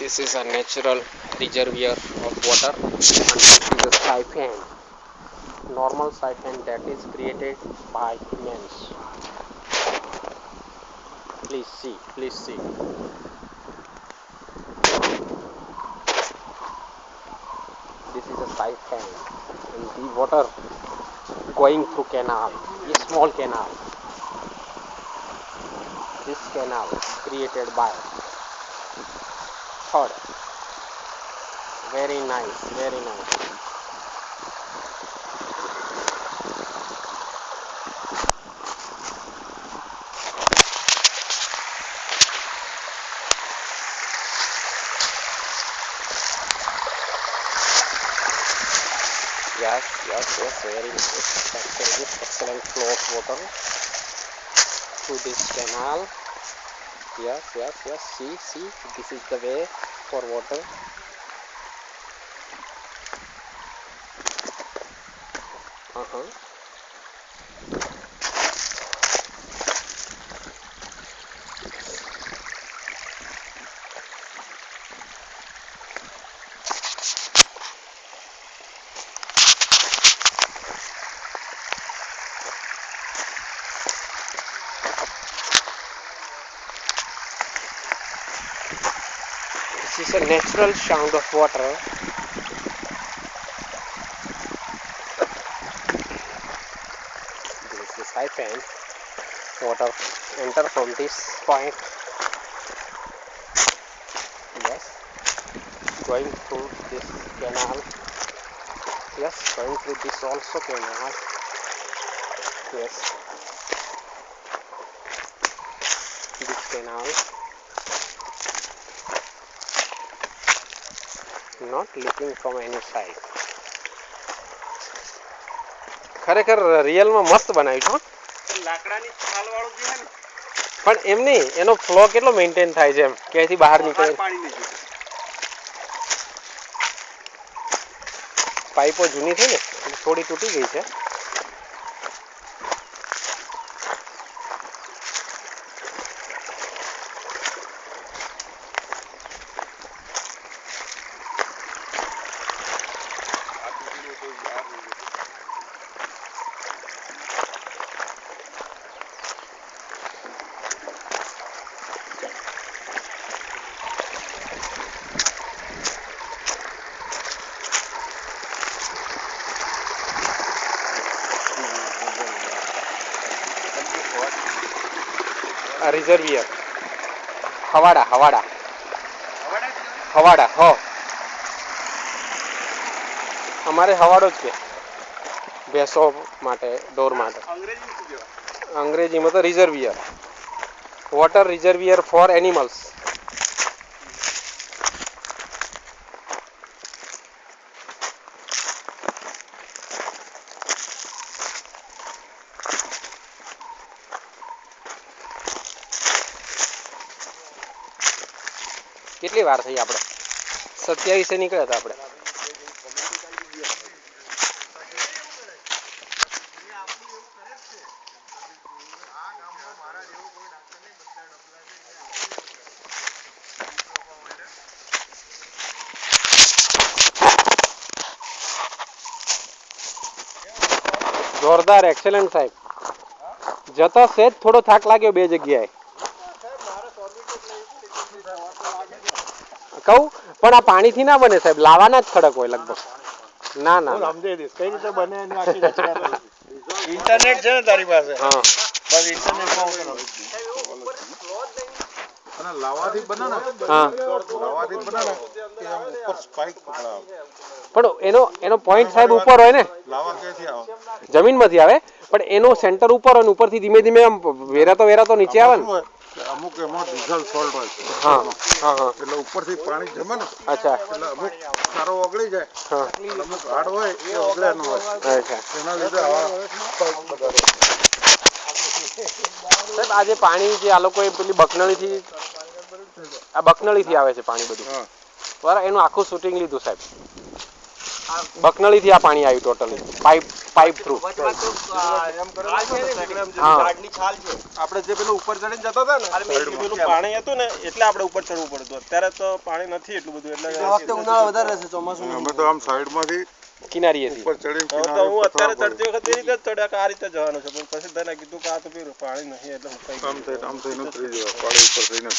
This is a natural reservoir of water, and this is a siphon, normal siphon that is created by humans. Please see, please see. This is a siphon, and the water going through canal, a small canal. This canal created by third. Very nice, very nice. Yes, very nice. Excellent flow of water through this canal. Yes. See. This is the way for water. This is a natural sound of water. This is the siphon. Water enter from this point. Yes. Going through this canal. Yes, going through this also canal. Yes. This canal. Not leaking from any side. ખરેખર રિયલમાં મસ્ત બનાવ્યું છે. લાકડાની છાલ વાળું જે છે ને પણ એમ નહીં, એનો ફ્લો કેટલો મેન્ટેન થાય છે એમ કે અહીંથી બહાર નીકળે પાણી નહીં જતું. પાઇપો જૂની થઈ ને થોડી તૂટી ગઈ છે. રિઝર્વિયર હવાડા હો અમારે હવાડો જ કે ભેંસો માટે ઢોર માટે. અંગ્રેજીમાં તો રિઝર્વિયર, વોટર રિઝર્વિયર ફોર એનિમલ્સ. કેટલી વાર થઈ આપણે? 27 નીકળ્યા હતા આપણે. જોરદાર, એક્સેલન્ટ સાહેબ. જતા સેજ થોડો થાક લાગ્યો બે જગ્યાએ કહું, પણ આ પાણીથી ના બને સાહેબ, લાવાના જ ખડક હોય લગભગ. ના સમજાઈ દઈશ કઈ રીતે બને. ઇન્ટરનેટ છે ને તારી પાસે? હા, બસ ઇન્ટરનેટમાં લાવાથી બને ને. હા, લાવાથી બને ને ઉપર સ્પાઇક પકડાવે. પણ એનો પોઈન્ટ સાહેબ ઉપર હોય ને. લાવા ક્યાંથી આવે? જમીનમાંથી આવે, પણ એનો સેન્ટર ઉપર હોય, ઉપરથી ધીમે ધીમે આમ વેરાતો નીચે આવે ને. અમુક એમાં ડીઝલ સોલ્ટ હોય. હા, એટલે ઉપરથી પાણી જમે ને. અચ્છા, એટલે અમુક સારો ઓગળી જાય. હા, અમુક હાર્ડ હોય એ ઓગળે ન હોય. અચ્છા, એના લીધે સાહેબ આજે પાણી જે આ લોકોએ પેલી બકનળીથી આવે છે પાણી બધું. બરાબર, એનું આખું શૂટિંગ લીધું સાહેબ. બકનળીથી આ પાણી આવ્યું ટોટલી પાઇપ થ્રુ. આપણે જે પેલું ઉપર ચડીને જતા હતા ને પેલું પાણી હતું ને એટલે આપણે ઉપર ચડવું પડતું. અત્યારે તો પાણી નથી એટલું બધું એટલે ઉનાળો વધારે રહેશે ચોમાસું અમે તો આમ સાઈડમાંથી કિનારીએ ઉપર ચડીને તો હું અત્યારે ચડતી વખતે એ રીતે જ ચડ્યા કે આ રીતે જવાનું છે પણ પછી તને કીધું કે આ તો પાણી નહીં એટલે આમ થઈને ઉતરી જવા પાણી ઉપર થઈને